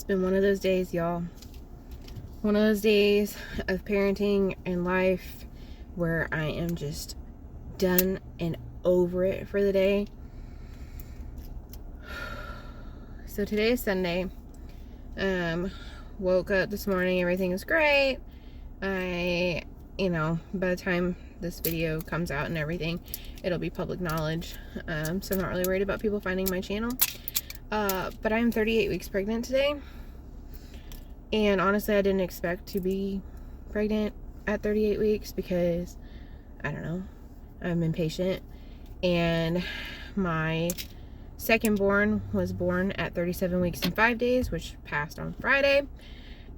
been one of those days, y'all. One of those days of parenting and life where I am just done and over it for the day. So today is Sunday. Woke up this morning, everything is great. By the time this video comes out and everything, it'll be public knowledge. So I'm not really worried about people finding my channel. But I'm 38 weeks pregnant today. And honestly, I didn't expect to be pregnant at 38 weeks because, I don't know, I'm impatient. And my second born was born at 37 weeks and 5 days, which passed on Friday.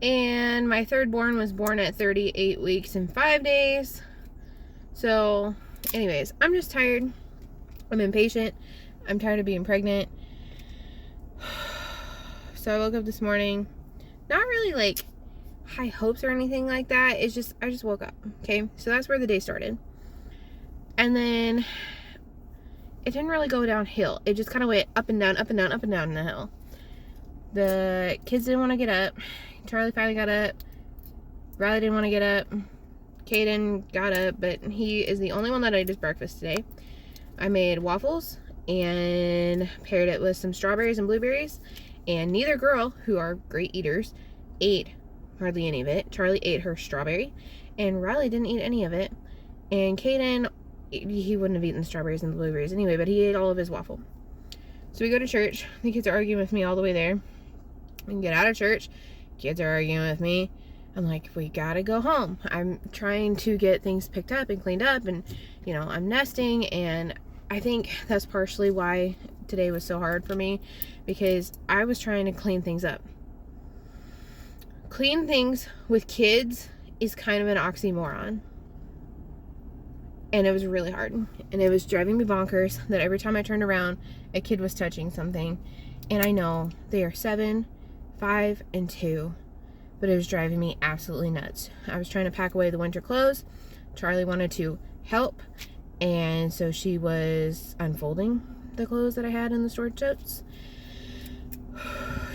And my third born was born at 38 weeks and 5 days. So, anyways, I'm just tired. I'm impatient. I'm tired of being pregnant. So I woke up this morning, not really like high hopes or anything like that. It's just, I just woke up. Okay. So that's where the day started. And then it didn't really go downhill. It just kind of went up and down, up and down, up and down the hill. The kids didn't want to get up. Charlie finally got up. Riley didn't want to get up. Caden got up, but he is the only one that ate his breakfast today. I made waffles and paired it with some strawberries and blueberries. And neither girl, who are great eaters, ate hardly any of it. Charlie ate her strawberry, and Riley didn't eat any of it. And Caden, he wouldn't have eaten the strawberries and the blueberries anyway, but he ate all of his waffle. So we go to church. The kids are arguing with me all the way there. We get out of church. Kids are arguing with me. I'm like, we gotta go home. I'm trying to get things picked up and cleaned up, and I'm nesting, and I think that's partially why today was so hard for me, because I was trying to clean things up. Clean things with kids is kind of an oxymoron. And it was really hard. And it was driving me bonkers that every time I turned around, a kid was touching something. And I know they are 7, 5, and 2. But it was driving me absolutely nuts. I was trying to pack away the winter clothes. Charlie wanted to help. And so she was unfolding the clothes that I had in the storage totes.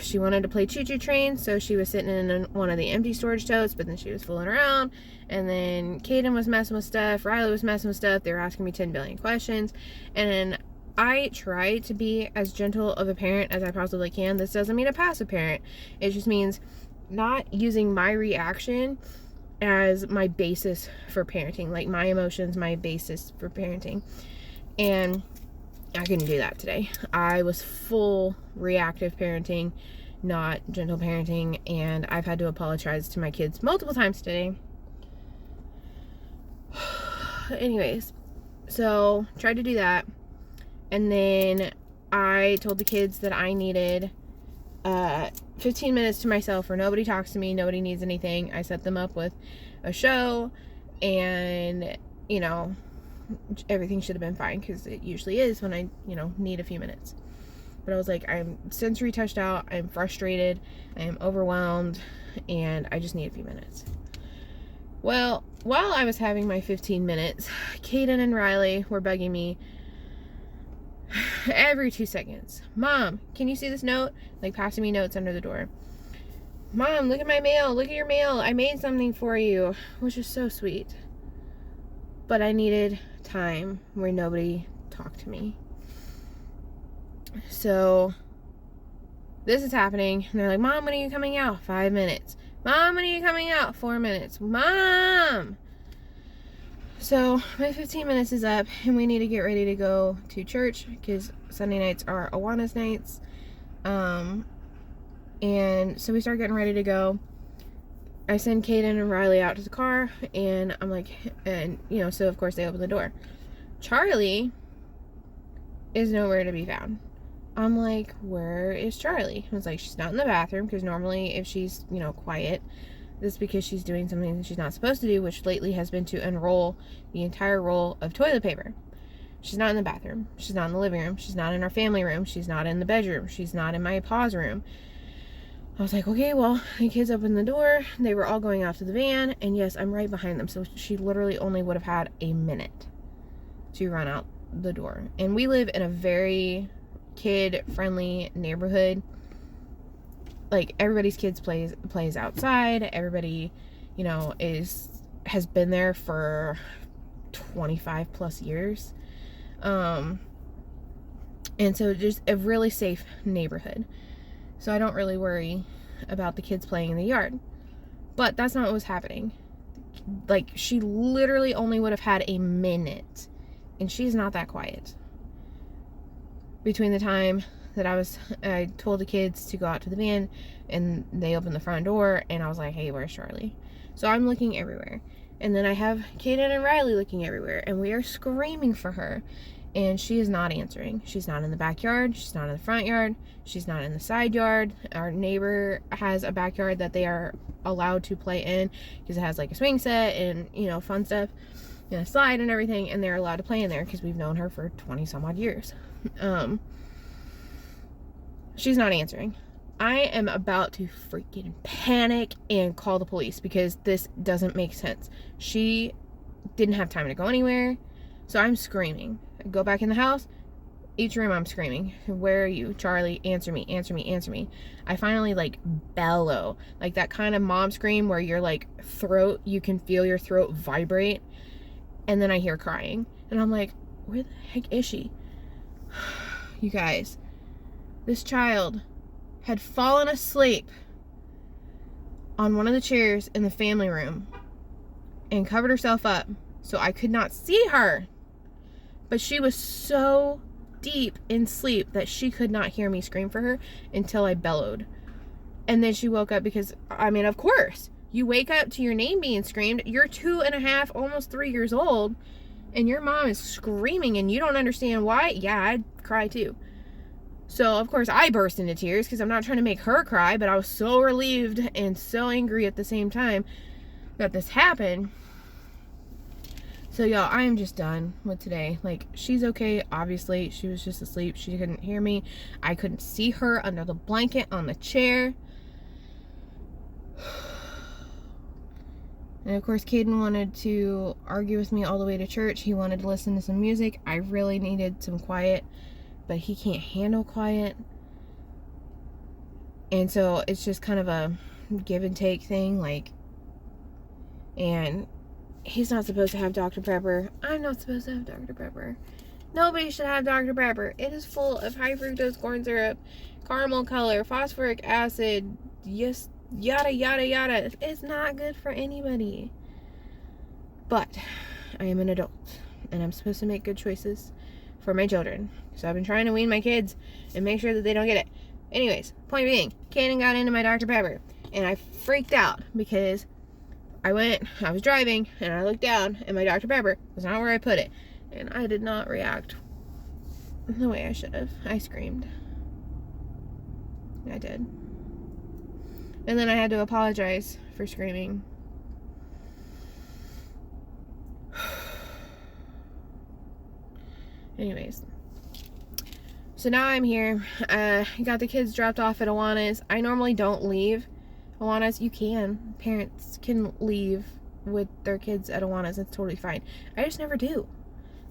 She wanted to play choo-choo train, so she was sitting in one of the empty storage totes, but then she was fooling around. And then Caden was messing with stuff. Riley was messing with stuff. They were asking me 10 billion questions. And I try to be as gentle of a parent as I possibly can. This doesn't mean a passive parent. It just means not using my reaction as my basis for parenting. Like, my emotions, my basis for parenting. And I couldn't do that today. I was full reactive parenting, not gentle parenting, and I've had to apologize to my kids multiple times today. Anyways, so tried to do that, and then I told the kids that I needed 15 minutes to myself where nobody talks to me, nobody needs anything. I set them up with a show, and everything should have been fine, because it usually is when I need a few minutes. But I was like, I'm sensory touched out, I'm frustrated, I am overwhelmed, and I just need a few minutes. Well, while I was having my 15 minutes, Caden and Riley were bugging me every 2 seconds. Mom, can you see this note? Like, passing me notes under the door. Mom, look at my mail, look at your mail, I made something for you, which is so sweet. But I needed time where nobody talked to me. So this is happening, and they're like, Mom, when are you coming out? 5 minutes. Mom, when are you coming out? 4 minutes. Mom! So my 15 minutes is up, and we need to get ready to go to church, because Sunday nights are Awana's nights. And so we start getting ready to go. I send Caden and Riley out to the car, and I'm like, so of course they open the door. Charlie is nowhere to be found. I'm like, where is Charlie? I was like, she's not in the bathroom, because normally if she's, quiet, this is because she's doing something that she's not supposed to do, which lately has been to unroll the entire roll of toilet paper. She's not in the bathroom. She's not in the living room. She's not in our family room. She's not in the bedroom. She's not in my pa's room. I was like, okay, well, the kids opened the door. They were all going out to the van, and yes, I'm right behind them. So she literally only would have had a minute to run out the door. And we live in a very kid-friendly neighborhood. like, everybody's kids plays outside. Everybody, you know, has been there for 25 plus years. And so just a really safe neighborhood. So I don't really worry about the kids playing in the yard. But that's not what was happening. Like, she literally only would have had a minute, and she's not that quiet. Between the time that I told the kids to go out to the van, and they opened the front door, and I was like, hey, where's Charlie? So I'm looking everywhere. And then I have Kaden and Riley looking everywhere, and we are screaming for her. And she is not answering. She's not in the backyard. She's not in the front yard. She's not in the side yard. Our neighbor has a backyard that they are allowed to play in because it has like a swing set and, you know, fun stuff and a slide and everything. And they're allowed to play in there because we've known her for 20 some odd years. She's not answering. I am about to freaking panic and call the police because this doesn't make sense. She didn't have time to go anywhere. So I'm screaming. I go back in the house. Each room I'm screaming. Where are you? Charlie, answer me, answer me, answer me. I finally like bellow. Like that kind of mom scream where your like throat, you can feel your throat vibrate. And then I hear crying. And I'm like, where the heck is she? You guys, this child had fallen asleep on one of the chairs in the family room and covered herself up so I could not see her. But she was so deep in sleep that she could not hear me scream for her until I bellowed. And then she woke up because, I mean, of course, you wake up to your name being screamed. You're 2.5, almost 3 years old, and your mom is screaming and you don't understand why. Yeah, I'd cry too. So, of course, I burst into tears because I'm not trying to make her cry, but I was so relieved and so angry at the same time that this happened. So, y'all, I am just done with today. Like, she's okay. Obviously, she was just asleep. She couldn't hear me. I couldn't see her under the blanket on the chair. And, of course, Caden wanted to argue with me all the way to church. He wanted to listen to some music. I really needed some quiet, but he can't handle quiet. And so, it's just kind of a give and take thing. Like, and he's not supposed to have Dr. Pepper. I'm not supposed to have Dr. Pepper. Nobody should have Dr. Pepper. It is full of high fructose corn syrup, caramel color, phosphoric acid, yes, yada, yada, yada. It's not good for anybody. But I am an adult, and I'm supposed to make good choices for my children. So I've been trying to wean my kids and make sure that they don't get it. Anyways, point being, Kaden got into my Dr. Pepper, and I freaked out because I was driving, and I looked down, and my Dr. Pepper was not where I put it. And I did not react the way I should have. I screamed. I did. And then I had to apologize for screaming. Anyways. So now I'm here. Got the kids dropped off at Awana's. I normally don't leave Awana's. You can. Parents can leave with their kids at Awana's. It's totally fine. I just never do.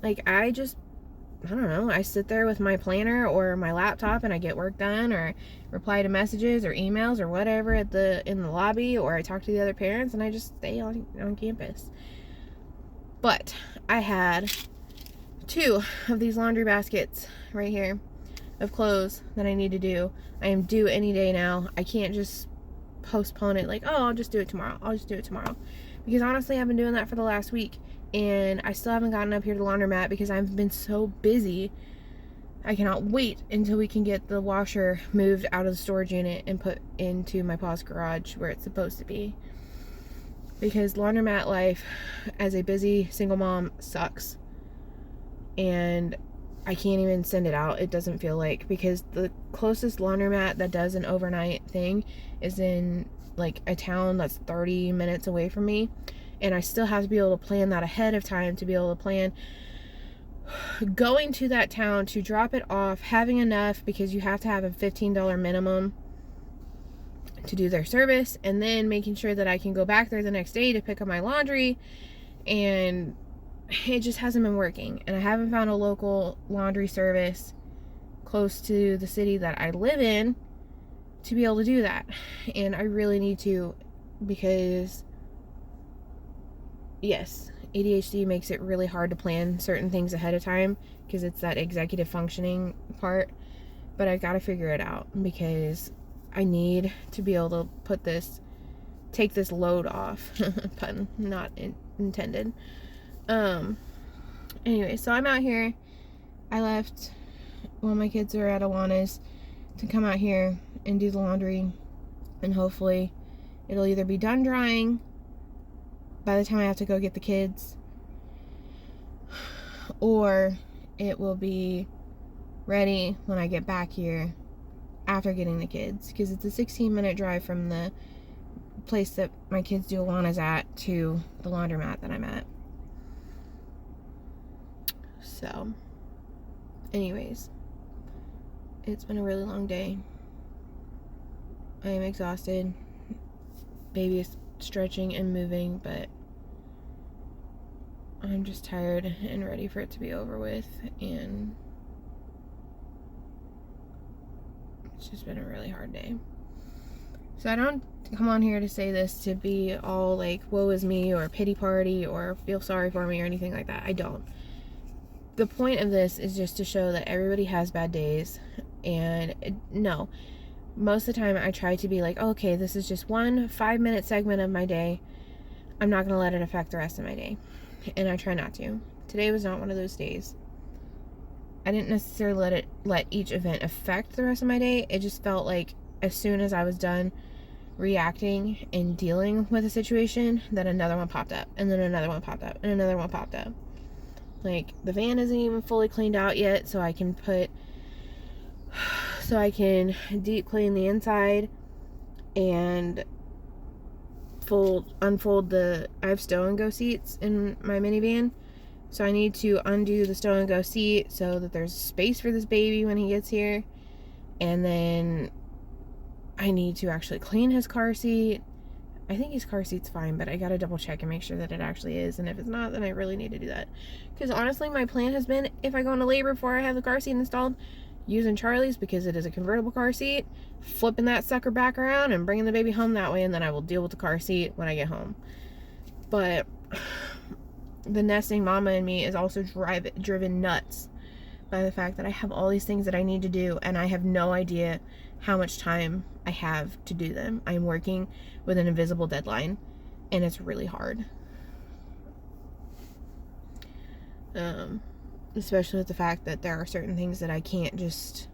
Like, I don't know. I sit there with my planner or my laptop and I get work done or reply to messages or emails or whatever in the lobby, or I talk to the other parents and I just stay on campus. But I had 2 of these laundry baskets right here of clothes that I need to do. I am due any day now. I can't just postpone it like, oh, I'll just do it tomorrow. Because honestly, I've been doing that for the last week, and I still haven't gotten up here to the laundromat because I've been so busy. I cannot wait until we can get the washer moved out of the storage unit and put into my pa's garage where it's supposed to be. Because laundromat life as a busy single mom sucks. And I can't even send it out. It doesn't feel like, because the closest laundromat that does an overnight thing is in like a town that's 30 minutes away from me, and I still have to be able to plan that ahead of time to be able to plan going to that town to drop it off, having enough, because you have to have a $15 minimum to do their service, and then making sure that I can go back there the next day to pick up my laundry. And it just hasn't been working, and I haven't found a local laundry service close to the city that I live in to be able to do that. And I really need to, because yes, ADHD makes it really hard to plan certain things ahead of time because it's that executive functioning part. But I've got to figure it out because I need to be able to take this load off. Pun not intended. Anyway, so I'm out here. I left while my kids are at Alana's to come out here and do the laundry, and hopefully it'll either be done drying by the time I have to go get the kids, or it will be ready when I get back here after getting the kids, because it's a 16-minute drive from the place that my kids do Alana's at to the laundromat that I'm at. So anyways, it's been a really long day. I am exhausted. Baby is stretching and moving, but I'm just tired and ready for it to be over with, and it's just been a really hard day. So I don't come on here to say this to be all like, woe is me, or pity party, or feel sorry for me, or anything like that. I don't. The point of this is just to show that everybody has bad days, and no, most of the time I try to be like, oh, okay, this is just one 5-minute segment of my day. I'm not going to let it affect the rest of my day, and I try not to. Today was not one of those days. I didn't necessarily let each event affect the rest of my day. It just felt like as soon as I was done reacting and dealing with a situation, that another one popped up, and then another one popped up, and another one popped up. Like, the van isn't even fully cleaned out yet, so I can deep clean the inside and unfold the, I have stow and go seats in my minivan, so I need to undo the stow and go seat so that there's space for this baby when he gets here, and then I need to actually clean his car seat. I think his car seat's fine, but I gotta double check and make sure that it actually is, and if it's not, then I really need to do that. Because honestly, my plan has been, if I go into labor before I have the car seat installed, using Charlie's, because it is a convertible car seat, flipping that sucker back around and bringing the baby home that way, and then I will deal with the car seat when I get home. But the nesting mama in me is also driven nuts by the fact that I have all these things that I need to do, and I have no idea how much time I have to do them. I'm working with an invisible deadline, and it's really hard. Especially with the fact that there are certain things that I can't just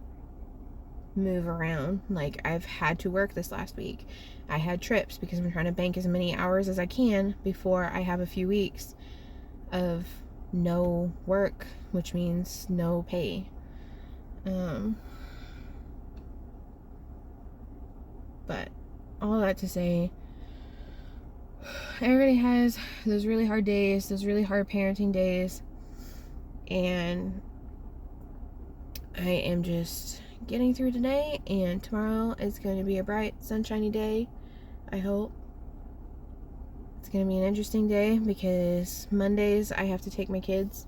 move around. Like, I've had to work this last week. I had trips because I'm trying to bank as many hours as I can before I have a few weeks of no work, which means no pay. But all that to say, everybody has those really hard days, those really hard parenting days, and I am just getting through today, and tomorrow is going to be a bright, sunshiny day, I hope. It's going to be an interesting day because Mondays I have to take my kids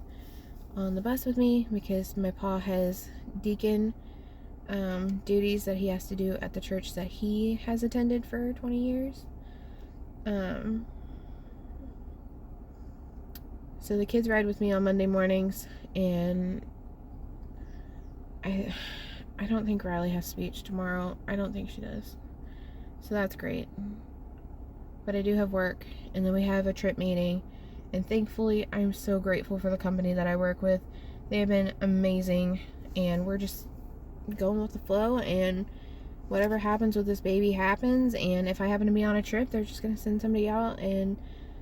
on the bus with me because my pa has deacon duties that he has to do at the church that he has attended for 20 years. So the kids ride with me on Monday mornings, and I don't think Riley has speech tomorrow. I don't think she does. So that's great. But I do have work, and then we have a trip meeting, and thankfully I'm so grateful for the company that I work with. They have been amazing, and we're just going with the flow, and whatever happens with this baby happens. And if I happen to be on a trip, they're just going to send somebody out and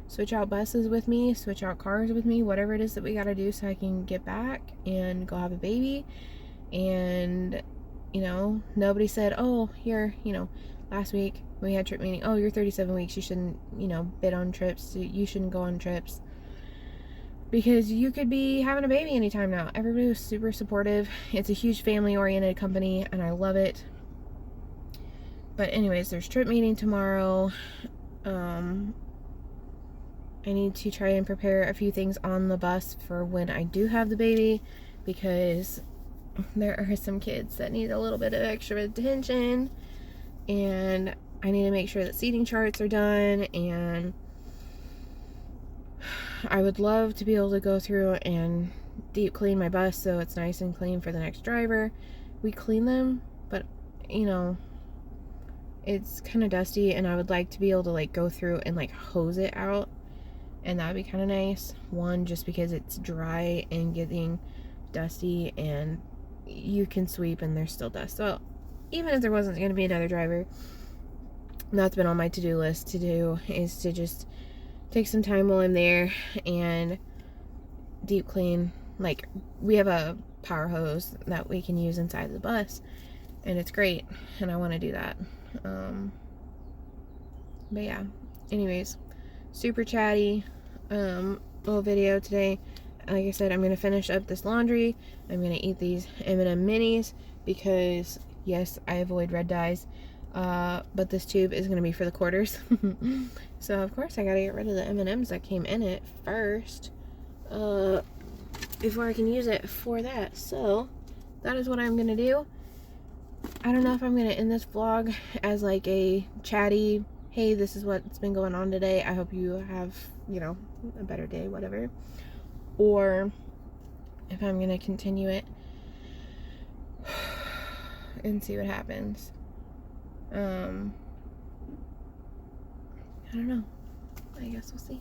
switch out buses with me, switch out cars with me, whatever it is that we got to do so I can get back and go have a baby. And nobody said, oh, here, last week we had trip meeting, oh, you're 37 weeks, you shouldn't bid on trips, you shouldn't go on trips because you could be having a baby anytime now. Everybody was super supportive. It's a huge family-oriented company, and I love it. But anyways, there's trip meeting tomorrow. I need to try and prepare a few things on the bus for when I do have the baby, because there are some kids that need a little bit of extra attention. and I need to make sure that seating charts are done, and I would love to be able to go through and deep clean my bus so it's nice and clean for the next driver. We clean them, but you know, it's kind of dusty, and I would like to be able to like go through and like hose it out, and that would be kind of nice. One, just because it's dry and getting dusty, and you can sweep and there's still dust. So even if there wasn't going to be another driver, that's been on my to-do list to do, is to just take some time while I'm there and deep clean. Like, we have a power hose that we can use inside the bus, and it's great, and I want to do that. But yeah, anyways, super chatty little video today. Like I said, I'm going to finish up this laundry. I'm going to eat these M&M minis because, yes, I avoid red dyes. But this tube is going to be for the quarters. So, of course, I got to get rid of the M&Ms that came in it first before I can use it for that. So, that is what I'm going to do. I don't know if I'm going to end this vlog as like a chatty, hey, this is what's been going on today. I hope you have, you know, a better day, whatever. Or if I'm going to continue it and see what happens. I don't know. I guess we'll see.